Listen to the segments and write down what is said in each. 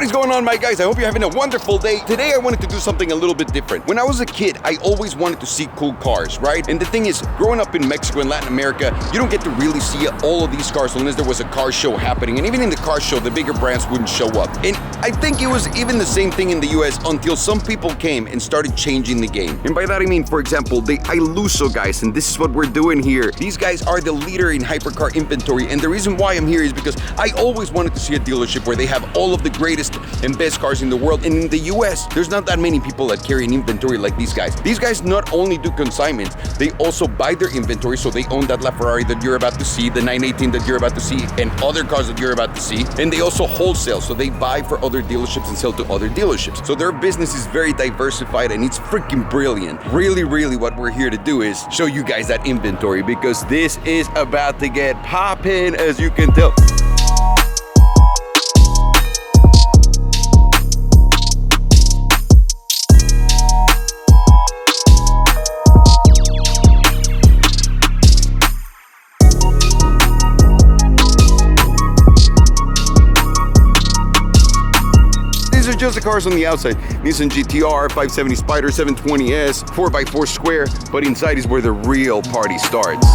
What is going on, my guys? I hope you're having a wonderful day. Today I wanted to do something a little bit different. When I was a kid, I always wanted to see cool cars, right? And the thing is, growing up in Mexico and Latin America, you don't get to really see all of these cars unless there was a car show happening. And even in the car show, the bigger brands wouldn't show up. And I think it was even the same thing in the US until some people came and started changing the game. And by that I mean, for example, the iLusso guys, and this is what we're doing here. These guys are the leader in hypercar inventory, and the reason why I'm here is because I always wanted to see a dealership where they have all of the greatest and best cars in the world. And in the US, there's not that many people that carry an inventory like these guys. These guys not only do consignments, they also buy their inventory, so they own that LaFerrari that you're about to see, the 918 that you're about to see, and other cars that you're about to see. And they also wholesale, so they buy for other dealerships and sell to other dealerships. So their business is very diversified and it's freaking brilliant. Really, what we're here to do is show you guys that inventory, because this is about to get poppin', as you can tell. Just the cars on the outside. Nissan GTR, 570 Spyder, 720S, 4x4 square, but inside is where the real party starts.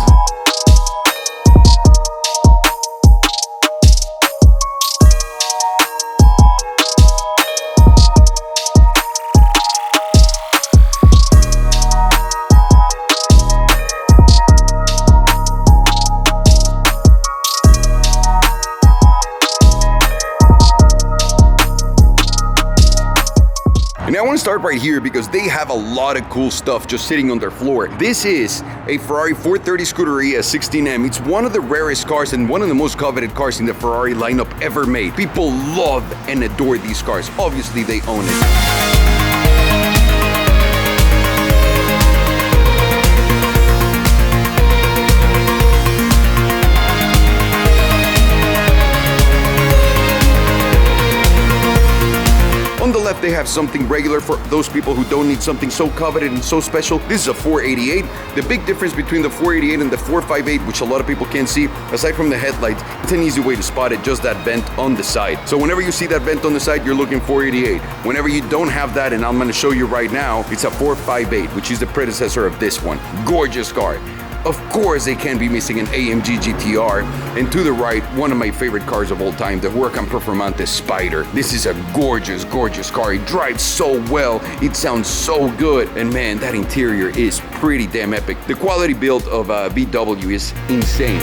And I want to start right here because they have a lot of cool stuff just sitting on their floor. This is a Ferrari 430 Scuderia 16M. It's one of the rarest cars and one of the most coveted cars in the Ferrari lineup ever made. People love and adore these cars. Obviously, they own it. On the left, they have something regular for those people who don't need something so coveted and so special. This is a 488. The big difference between the 488 and the 458, which a lot of people can't see, aside from the headlights, it's an easy way to spot it, just that vent on the side. So whenever you see that vent on the side, you're looking 488. Whenever you don't have that, and I'm gonna show you right now, it's a 458, which is the predecessor of this one. Gorgeous car. Of course, they can't be missing an AMG GTR. And to the right, one of my favorite cars of all time, the Huracan Performante Spyder. This is a gorgeous car. It drives so well. It sounds so good. And man, that interior is pretty damn epic. The quality build of VW is insane.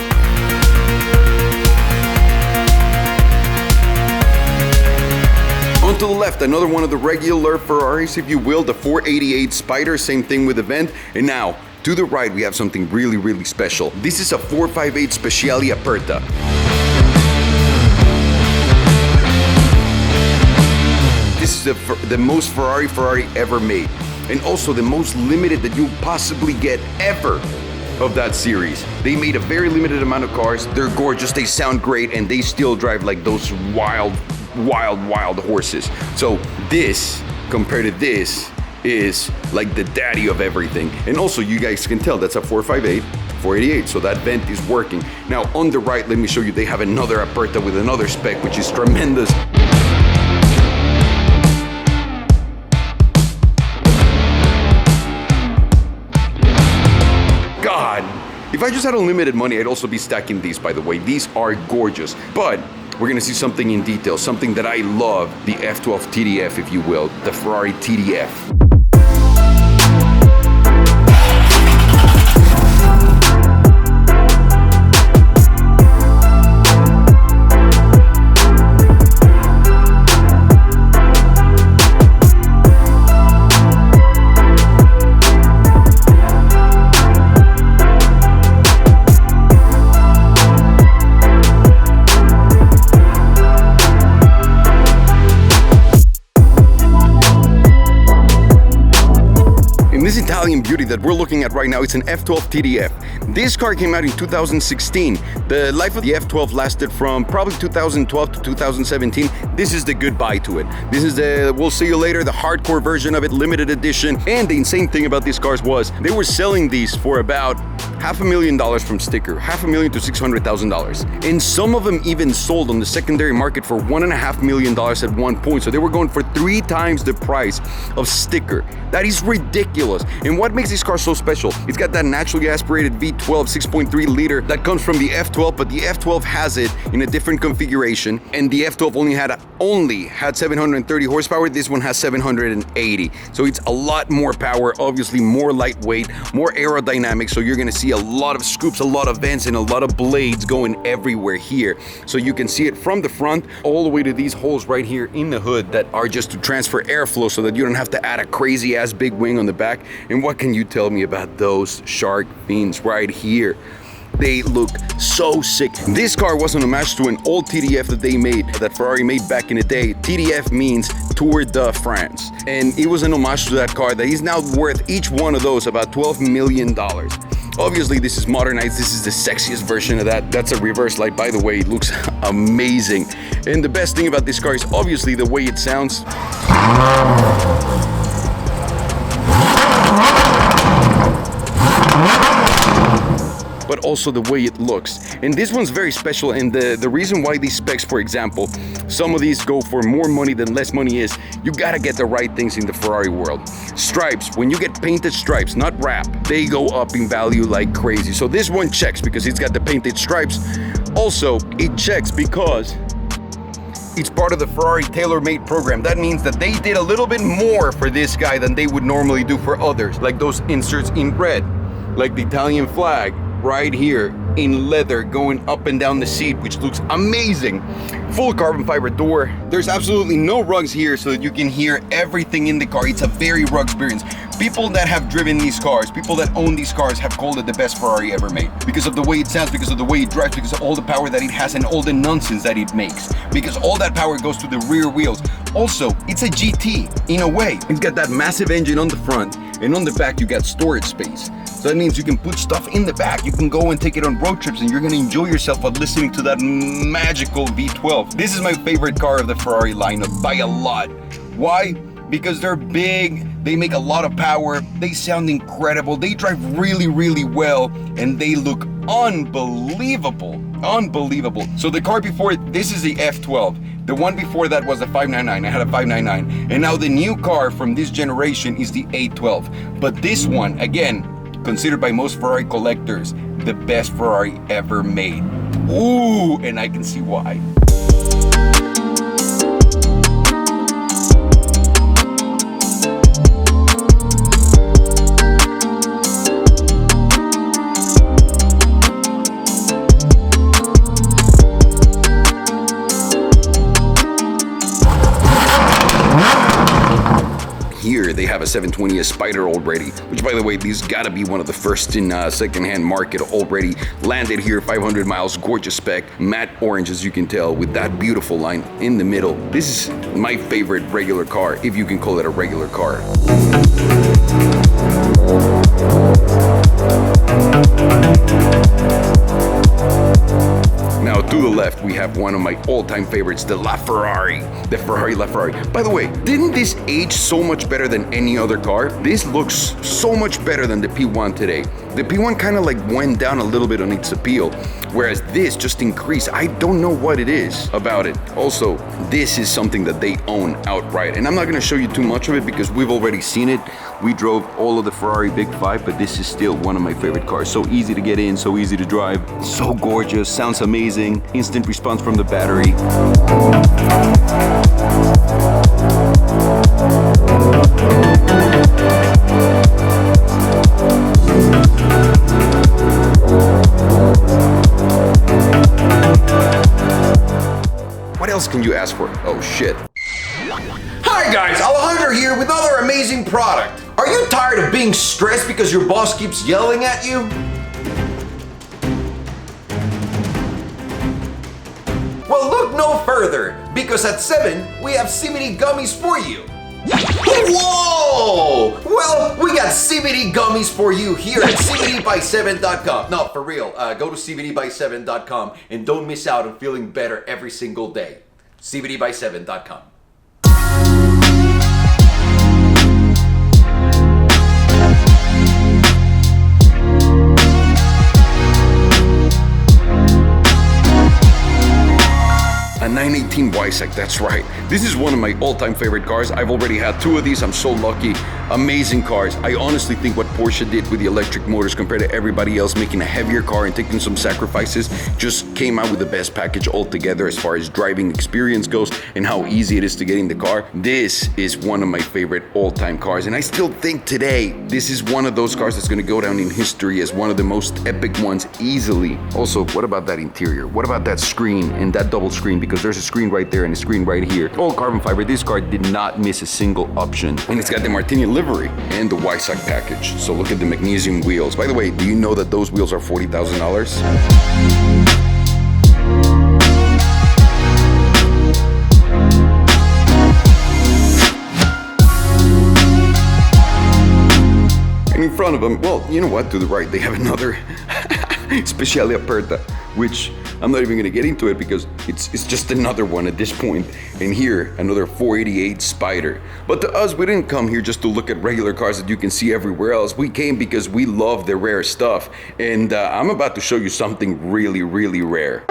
On to the left, another one of the regular Ferraris, if you will, the 488 Spyder, same thing with the vent. And now, to the right, we have something really special. This is a 458 Speciale Aperta. This is the most Ferrari ever made. And also the most limited that you'll possibly get ever of that series. They made a very limited amount of cars. They're gorgeous, they sound great, and they still drive like those wild horses. So this, compared to this, is like the daddy of everything. And also, you guys can tell that's a 458, 488, so that vent is working. Now on the right, let me show you, they have another Aperta with another spec, which is tremendous. God, if I just had unlimited money, I'd also be stacking these, by the way. These are gorgeous, but we're gonna see something in detail, something that I love, the F12 TDF, if you will, the Ferrari TDF. beauty that we're looking at right now, it's an F12 TDF. This car came out in 2016. The life of the F12 lasted from probably 2012 to 2017. This is the goodbye to it. This is the we'll see you later, the hardcore version of it, limited edition. And the insane thing about these cars was they were selling these for about $500,000 from sticker, $500,000 to $600,000. And some of them even sold on the secondary market for $1.5 million at one point. So they were going for 3 times the price of sticker. That is ridiculous. And what makes this car so special? It's got that naturally aspirated V12 6.3 liter that comes from the F12, but the F12 has it in a different configuration. And the F12 only had 730 horsepower. This one has 780. So it's a lot more power, obviously more lightweight, more aerodynamic. So you're gonna see a lot of scoops, a lot of vents, and a lot of blades going everywhere here. So you can see it from the front all the way to these holes right here in the hood that are just to transfer airflow so that you don't have to add a crazy ass big wing on the back. And what can you tell me about those shark fins right here? They look so sick. This car was an homage to an old TDF that they made, that Ferrari made back in the day. TDF means Tour de France. And it was an homage to that car that is now worth, each one of those, about $12 million. Obviously, this is modernized. This is the sexiest version of that. That's a reverse light, by the way. It looks amazing. And the best thing about this car is obviously the way it sounds. But also the way it looks. And this one's very special, and the reason why these specs, for example, some of these go for more money than less money is, you gotta get the right things in the Ferrari world. Stripes, when you get painted stripes, not wrap, they go up in value like crazy. So this one checks because it's got the painted stripes. Also, it checks because it's part of the Ferrari tailor-made program. That means that they did a little bit more for this guy than they would normally do for others, like those inserts in red, like the Italian flag, right here in leather going up and down the seat, which looks amazing. Full carbon fiber door. There's absolutely no rugs here so that you can hear everything in the car. It's a very rug experience. People that have driven these cars, people that own these cars have called it the best Ferrari ever made because of the way it sounds, because of the way it drives, because of all the power that it has and all the nonsense that it makes, because all that power goes to the rear wheels. Also, it's a GT in a way. It's got that massive engine on the front, and on the back you got storage space. So that means you can put stuff in the back. You can go and take it on road trips and you're gonna enjoy yourself while listening to that magical V12. This is my favorite car of the Ferrari lineup by a lot. Why? Because they're big, they make a lot of power, they sound incredible, they drive really, really well, and they look unbelievable. Unbelievable. So the car before it, this is the F12. The one before that was the 599. I had a 599. And now the new car from this generation is the 812. But this one, again, considered by most Ferrari collectors the best Ferrari ever made. Ooh, and I can see why. Here they have a 720 Spyder already, which by the way, these gotta be one of the first in secondhand market already. Landed here, 500 miles, gorgeous spec, matte orange as you can tell with that beautiful line in the middle. This is my favorite regular car, if you can call it a regular car. Now to the left, we have one of my all-time favorites, the LaFerrari, the Ferrari LaFerrari. By the way, didn't this age so much better than any other car? This looks so much better than the P1 today. The P1 kind of like went down a little bit on its appeal, whereas this just increased. I don't know what it is about it. Also, this is something that they own outright, and I'm not gonna show you too much of it because we've already seen it. We drove all of the Ferrari Big 5, but this is still one of my favorite cars. So easy to get in, so easy to drive, so gorgeous, sounds amazing, instant response from the battery. What else can you ask for? Oh shit. Hi guys, Alejandro here with another amazing product. Are you tired of being stressed because your boss keeps yelling at you? Well, look no further, because at 7, we have CBD Gummies for you. Whoa! Well, we got CBD gummies for you here at CBDby7.com. No, for real, go to CBDby7.com and don't miss out on feeling better every single day. CBDby7.com. A 918 Weissach, that's right. This is one of my all-time favorite cars. I've already had 2 of these. I'm so lucky. Amazing cars. I honestly think what Porsche did with the electric motors compared to everybody else, making a heavier car and taking some sacrifices, just came out with the best package altogether as far as driving experience goes and how easy it is to get in the car. This is one of my favorite all-time cars, and I still think today this is one of those cars that's going to go down in history as one of the most epic ones easily. Also, what about that interior? What about that screen and that double screen? Because there's a screen right there and a screen right here. All carbon fiber. This car did not miss a single option. And it's got the Martini livery and the Weissach package. So look at the magnesium wheels. By the way, do you know that those wheels are $40,000? And in front of them, well, you know what? To the right, they have another Speciale Aperta, which I'm not even going to get into it because it's just another one at this point. And here, another 488 Spyder. But to us, we didn't come here just to look at regular cars that you can see everywhere else. We came because we love the rare stuff. And I'm about to show you something really, really rare.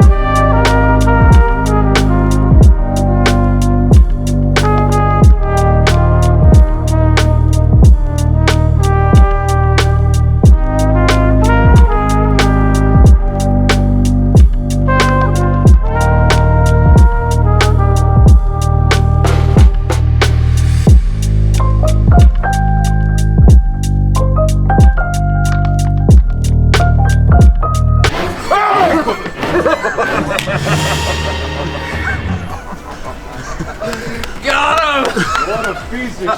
What a piece of shit!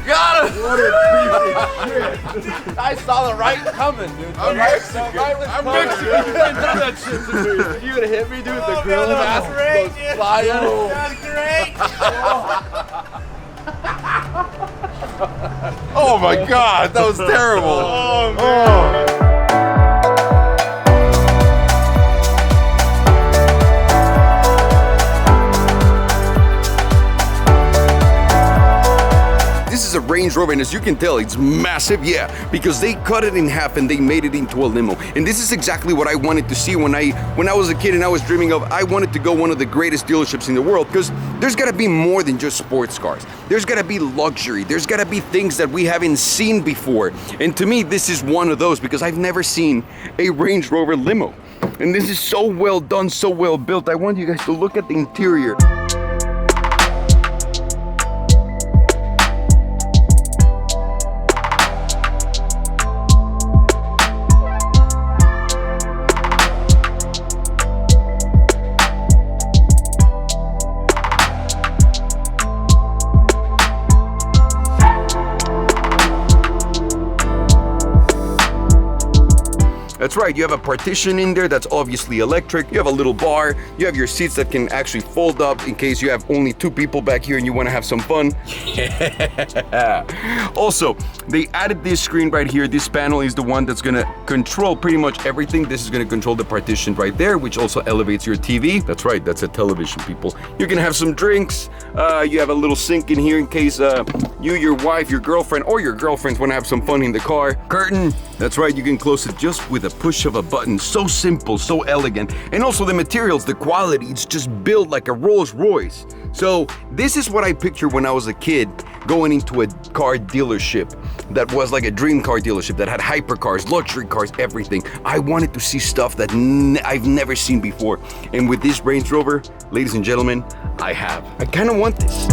Got him! What a piece of shit! I saw the right coming, dude. I'm Mexican. I'm Mexican. You can't do that shit to me. If you would have hit me, dude, the grill mask goes flying. That's great. Oh my god, that was terrible. Oh, man. This is a Range Rover, and as you can tell, it's massive, yeah, because they cut it in half and they made it into a limo. And this is exactly what I wanted to see when I was a kid and I was dreaming of, I wanted to go one of the greatest dealerships in the world, because there's gotta be more than just sports cars. There's gotta be luxury. There's gotta be things that we haven't seen before. And to me, this is one of those, because I've never seen a Range Rover limo. And this is so well done, so well built. I want you guys to look at the interior. That's right, you have a partition in there that's obviously electric. You have a little bar. You have your seats that can actually fold up in case you have only 2 people back here and you want to have some fun. Yeah. Also, they added this screen right here. This panel is the one that's going to control pretty much everything. This is going to control the partition right there, which also elevates your TV. That's right, that's a television, people. You can have some drinks. You have a little sink in here in case you, your wife, your girlfriend, or your girlfriends want to have some fun in the car. Curtain. That's right, you can close it just with a push of a button. So simple, so elegant. And also the materials, the quality, it's just built like a Rolls Royce. So this is what I pictured when I was a kid going into a car dealership that was like a dream car dealership that had hypercars, luxury cars, everything. I wanted to see stuff that I've never seen before. And with this Range Rover, ladies and gentlemen, I have. I kind of want this.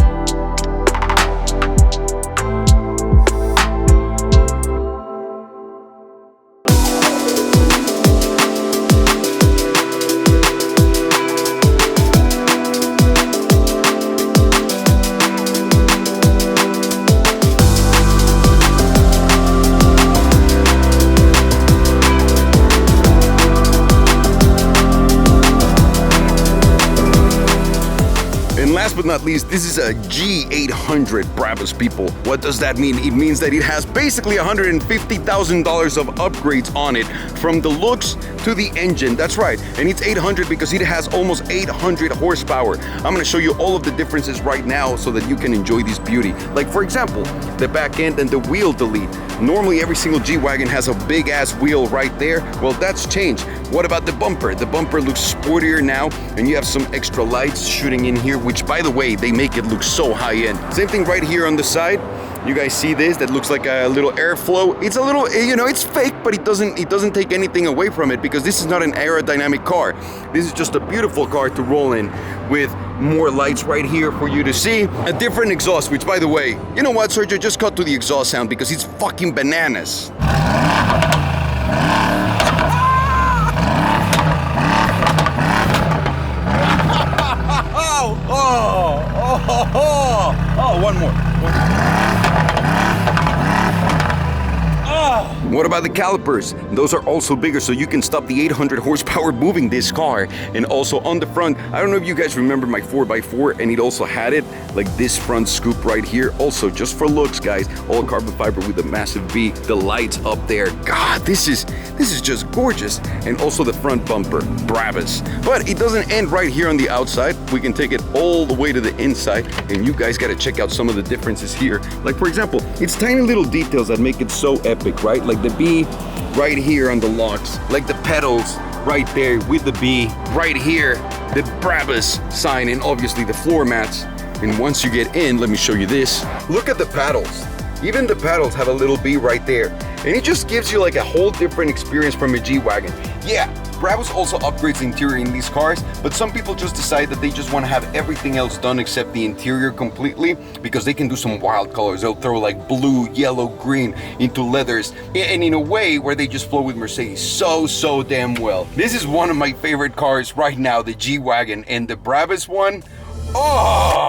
And last but not least, this is a G800 Brabus, people. What does that mean? It means that it has basically $150,000 of upgrades on it, from the looks to the engine. That's right, and it's 800 because it has almost 800 horsepower. I'm gonna show you all of the differences right now so that you can enjoy this beauty. Like, for example, the back end and the wheel delete. Normally every single G-Wagon has a big ass wheel right there. Well, that's changed. What about the bumper? The bumper looks sportier now, and you have some extra lights shooting in here, which, by the way, they make it look so high end. Same thing right here on the side. You guys see this? That looks like a little airflow. It's a little, you know, it's fake, but it doesn't take anything away from it, because this is not an aerodynamic car. This is just a beautiful car to roll in, with more lights right here for you to see. A different exhaust, which, by the way, you know what, Sergio? Just cut to the exhaust sound because it's fucking bananas. Oh, one more. What about the calipers? Those are also bigger, so you can stop the 800 horsepower moving this car. And also on the front, I don't know if you guys remember my 4x4, and it also had it, like this front scoop right here. Also, just for looks, guys, all carbon fiber with a massive V, the lights up there. God, this is just gorgeous. And also the front bumper, Brabus. But it doesn't end right here on the outside. We can take it all the way to the inside, and you guys gotta check out some of the differences here. Like, for example, it's tiny little details that make it so epic, right? Like the B right here on the locks, like the pedals right there with the B, right here, the Brabus sign, and obviously the floor mats. And once you get in, let me show you this. Look at the paddles. Even the paddles have a little B right there. And it just gives you like a whole different experience from a G-Wagon. Yeah, Brabus also upgrades the interior in these cars, but some people just decide that they just want to have everything else done except the interior completely, because they can do some wild colors. They'll throw like blue, yellow, green into leathers, and in a way where they just flow with Mercedes so damn well. This is one of my favorite cars right now, the G-Wagon, and the Brabus one, oh!